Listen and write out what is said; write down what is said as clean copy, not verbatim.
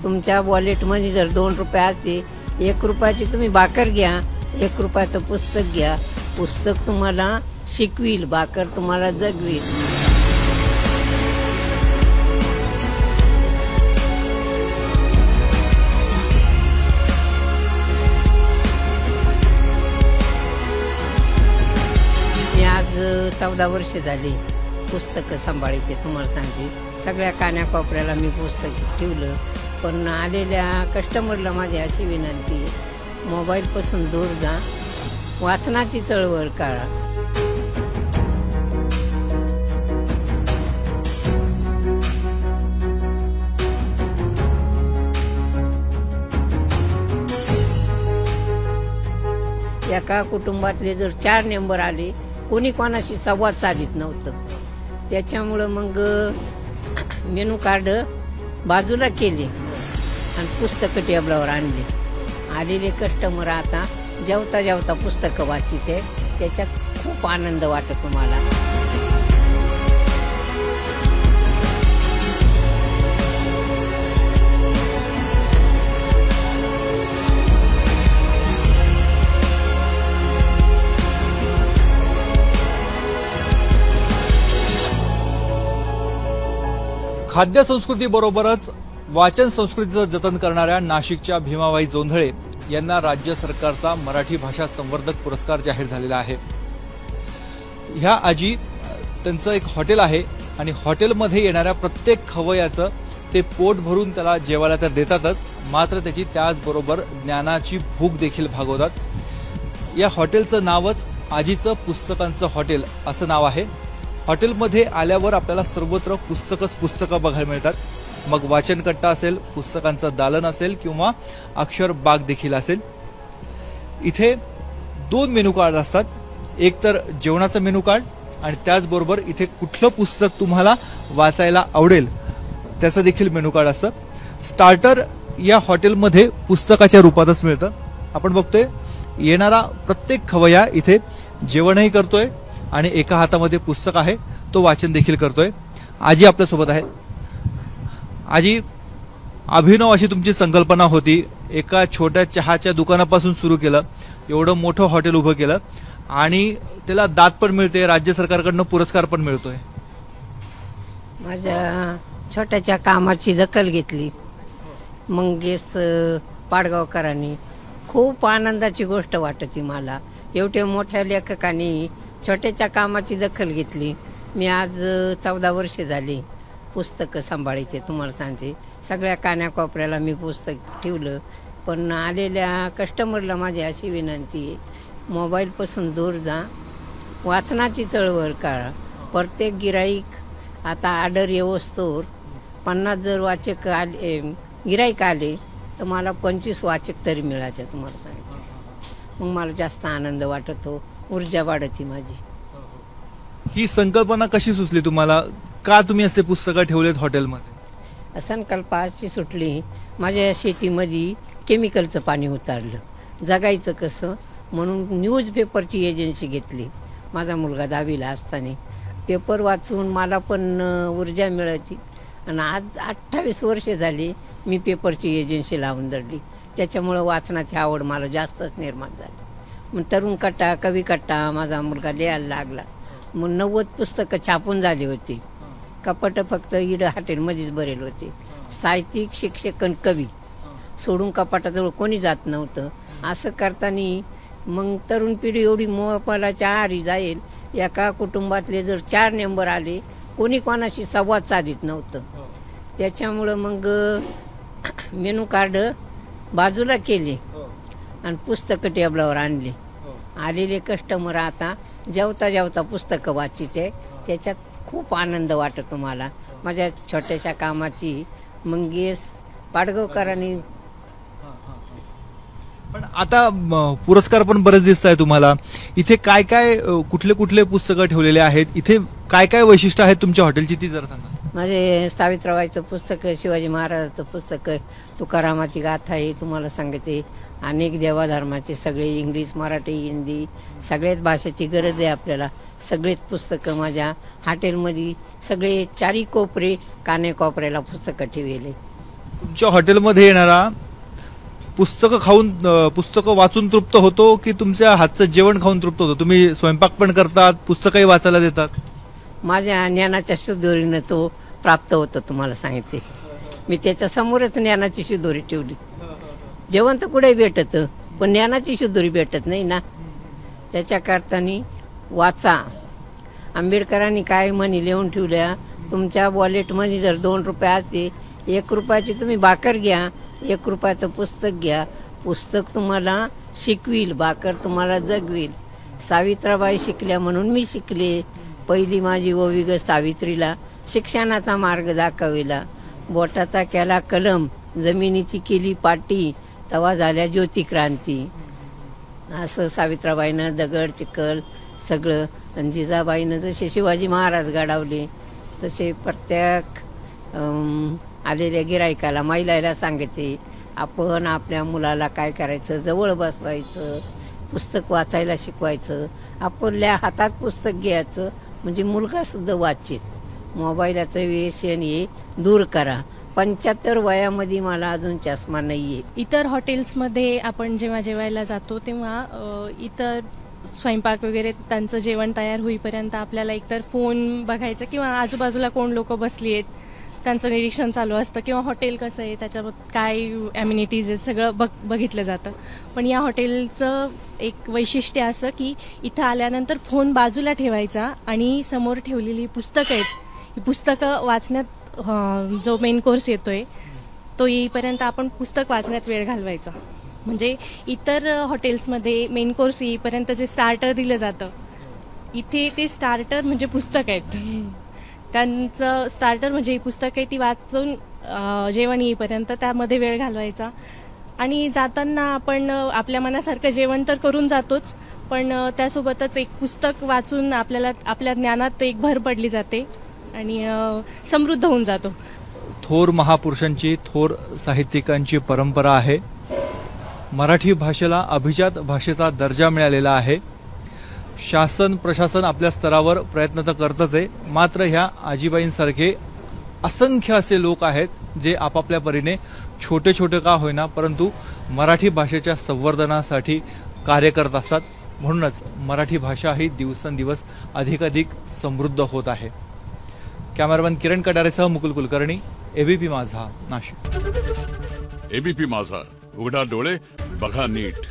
तुमच्या वॉलेटमध्ये जर 2 रुपये असते, 1 रुपयाची तुम्ही भाकर घ्या, 1 रुपयाचं पुस्तक घ्या. पुस्तक तुम्हाला शिकविल, भाकर तुम्हाला जगविल. मी आज 14 वर्ष झाली पुस्तकं सांभाळते. तुम्हाला सांगते, सगळ्या कानाकोपऱ्याला मी पुस्तक ठेवलं. पण आलेल्या कस्टमरला माझी अशी विनंती, मोबाईलपासून दूर जा, वाचनाची चळवळ करा. एका कुटुंबातले जर 4 मेंबर आले, कोणी कोणाशी संवाद साधित नव्हतं. त्याच्यामुळं मग मेनू कार्ड बाजूला केले आणि पुस्तकं टेबलावर आणले. आलेले कस्टमर आता जेवता जेवता पुस्तकं वाचिते. त्याच्यात खूप आनंद वाटतो मला. खाद्य संस्कृतीबरोबरच वाचन संस्कृतीचं जतन करणाऱ्या नाशिकच्या भीमाबाई जोंधळे यांना राज्य सरकारचा मराठी भाषा संवर्धक पुरस्कार जाहीर झालेला आहे. ह्या आजी, त्यांचं एक हॉटेल आहे आणि हॉटेलमध्ये येणाऱ्या प्रत्येक खवय्याचं ते पोट भरून त्याला जेवायला तर देतातच, मात्र त्याची त्याचबरोबर ज्ञानाची भूक देखील भागवतात. या हॉटेलचं नावच आजीचं पुस्तकांचं हॉटेल असं नाव आहे. हॉटेलमध्ये आल्यावर आपल्याला सर्वत्र पुस्तकं बघायला मिळतात. मग वाचनकट्टा असेल, पुस्तकांचं दालन असेल किंवा अक्षर बाग देखील असेल. इथे 2 मेनू कार्ड असतात. एक तर जेवणाचं मेनू कार्ड आणि त्याचबरोबर इथे कुठलं पुस्तक तुम्हाला वाचायला आवडेल त्याचं देखील मेनू कार्ड असतं. स्टार्टर या हॉटेलमध्ये पुस्तकाच्या रूपातच मिळतं. आपण बघतोय येणारा प्रत्येक खवय्या इथे जेवणही करतोय आणि एका हातामध्ये पुस्तक आहे, तो वाचन देखील करतोय. आजी आपल्यासोबत आहे. आजी, अभिनव अशी तुमची संकल्पना होती. एका छोट्या चहाच्या दुकानापासून सुरू केलं, एवढं मोठं हॉटेल उभं केलं आणि त्याला दाद पण मिळते, राज्य सरकारकडनं पुरस्कार पण मिळतोय. माझ्या छोट्याच्या कामाची दखल घेतली मंगेश पाडगावकरांनी. खूप आनंदाची गोष्ट वाटते मला. एवढ्या मोठ्या लेखकांनी छोट्याच्या कामाची दखल घेतली. मी आज 14 वर्ष झाली पुस्तकं सांभाळते. तुम्हाला सांगते, सगळ्या कानाकोपऱ्याला मी पुस्तक ठेवलं. पण आलेल्या कस्टमरला माझी अशी विनंती, मोबाईलपासून दूर जा, वाचनाची चळवळ करा. प्रत्येक गिराईक आता ऑर्डर येवस्तोवर 50 जर वाचक आले, गिराईक आले तर मला 25 वाचक तरी मिळायचे. तुम्हाला सांगितलं, मग मला जास्त आनंद वाटतो, ऊर्जा वाढती माझी. ही संकल्पना कशी सुचली तुम्हाला? का तुम्ही असे पुस्तकं ठेवलेत हॉटेलमध्ये? संकल्पना अशी सुटली, माझ्या शेतीमध्ये केमिकलचं पाणी उतारलं, जगायचं कसं म्हणून न्यूजपेपरची एजन्सी घेतली. माझा मुलगा 10वीला असताना पेपर वाचून मला पण ऊर्जा मिळाली आणि आज 28 वर्ष झाली मी पेपरची एजन्सी लावून धरली. त्याच्यामुळं वाचनाची आवड मला जास्तच निर्माण झाली. मग तरुण कट्टा, कवी कट्टा माझा मुलगा लिहायला लागला. मग 90 पुस्तकं छापून झाली होती. कपाट फक्त इड हॉटेलमध्येच भरेल होते. साहित्यिक, शिक्षक आणि कवी सोडून कपाटाजवळ कोणी जात नव्हतं. असं करताना मग तरुण पिढी एवढी मोबाईलच्या आहारी जाईल. एका कुटुंबातले जर 4 मेंबर आले, कोणी कोणाशी संवाद साधित नव्हतं. त्याच्यामुळं मग मेनू कार्ड बाजूला केले आणि पुस्तकं टेबलावर आणले. आलेले कस्टमर आता जेवता जेवता पुस्तकं वाचिते. त्याच्यात खूप आनंद वाटतो मला. माझ्या छोट्याशा कामाची मंगेश पाडगावकरांनी. पण आता पुरस्कार पण बरेच दिसत आहे तुम्हाला. इथे काय काय, कुठले कुठले पुस्तकं ठेवलेले आहेत? इथे काय काय वैशिष्ट्य आहेत तुमच्या हॉटेलची, ती जरा सांगा. माझे सावित्रीबाईचं पुस्तक, शिवाजी महाराजांचं पुस्तक, तुकारामाची गाथा आहे. तुम्हाला सांगते, अनेक देवाधर्माचे सगळे, इंग्लिश, मराठी, हिंदी, सगळ्याच भाषेची गरज आहे आपल्याला. सगळेच पुस्तकं माझ्या हॉटेलमध्ये, सगळे 4 कोपरे, कानेकोपऱ्याला पुस्तकं ठेवले. तुमच्या हॉटेलमध्ये येणारा पुस्तकं वाचून तृप्त होतो की तुमच्या हातचं जेवण खाऊन तृप्त होतो? तुम्ही स्वयंपाक पण करतात, पुस्तकही वाचायला देतात? माझ्या ज्ञानाच्या शिदोरीनं तो प्राप्त होतो. तुम्हाला सांगितले, मी त्याच्या समोरच ज्ञानाची शिदोरी ठेवली. जेवण तर कुठे भेटतं, पण ज्ञानाची शिदोरी भेटत नाही ना. त्याच्याकरतानी वाचा. आंबेडकरांनी काय म्हणी लिहून ठेवल्या, तुमच्या वॉलेटमध्ये जर 2 रुपये असते, 1 रुपयाची तुम्ही भाकर घ्या, 1 रुपयाचं पुस्तक घ्या. पुस्तक तुम्हाला शिकविल, भाकर तुम्हाला जगविल. सावित्राबाई शिकल्या म्हणून मी शिकले. पहिली माझी ओवी ग सावित्रीला, शिक्षणाचा मार्ग दाखविला. बोटाचा केला कलम, जमिनीची केली पाटी, तवा झाल्या ज्योतिक्रांती. असं सावित्राबाईनं दगड चिखल सगळं, आणि जिजाबाईनं जसे शिवाजी महाराज घडवले तसे प्रत्येक आलेल्या गिरायकाला महिलाला सांगते, आपण आपल्या मुलाला काय करायचं, जवळ बसवायचं, पुस्तक वाचायला शिकवायचं. आपल्या हातात पुस्तक घ्यायचं म्हणजे मुलगा सुद्धा वाचेल. मोबाईलचं व्यसन हे दूर करा. 75 वयामध्ये मला अजून चष्मा नाहीये. इतर हॉटेल्समध्ये आपण जेव्हा जेवायला जातो तेव्हा इतर स्वयंपाक वगैरे त्यांचं जेवण तयार होईपर्यंत आपल्याला एकतर फोन बघायचा किंवा आजूबाजूला कोण लोक बसली आहेत त्यांचं निरीक्षण चालू असतं, किंवा हॉटेल कसं आहे, त्याच्यावर काय ॲम्युनिटीज आहेत, सगळं बघितलं जातं. पण या हॉटेलचं एक वैशिष्ट्य असं की इथं आल्यानंतर फोन बाजूला ठेवायचा आणि समोर ठेवलेली पुस्तकं आहेत, ही पुस्तकं वाचण्यात जो मेन कोर्स येतोय तो येईपर्यंत आपण पुस्तक वाचण्यात वेळ घालवायचा. म्हणजे इतर हॉटेल्समध्ये मेन कोर्स येईपर्यंत जे स्टार्टर दिलं जातं, इथे ते स्टार्टर म्हणजे पुस्तक आहेत. त्यांचं स्टार्टर म्हणजे ही पुस्तकं आहे, ती वाचून जेवण येईपर्यंत त्यामध्ये वेळ घालवायचा. आणि जाताना आपण आपल्या मनासारखं जेवण तर करून जातोच, पण त्यासोबतच एक पुस्तक वाचून आपल्याला आपल्या ज्ञानात एक भर पडली जाते आणि समृद्ध होऊन जातो. थोर महापुरुषांची, थोर साहित्यिकांची परंपरा आहे. मराठी भाषेला अभिजात भाषेचा दर्जा मिळालेला आहे. शासन प्रशासन आपल्या स्तरावर प्रयत्न तर करतच आहे, मात्र ह्या आजीबाईंसारखे असंख्य असे लोक आहेत जे आपापल्या परीने छोटे छोटे का होईना परंतु मराठी भाषेच्या संवर्धनासाठी कार्य करत असतात. म्हणूनच मराठी भाषा ही दिवसेंदिवस अधिकाधिक समृद्ध होत आहे. कॅमेरामॅन किरण कडारेसह मुकुल कुलकर्णी, एबीपी माझा, नाशिक. एबीपी माझा, उघडा डोळे बघा नीट.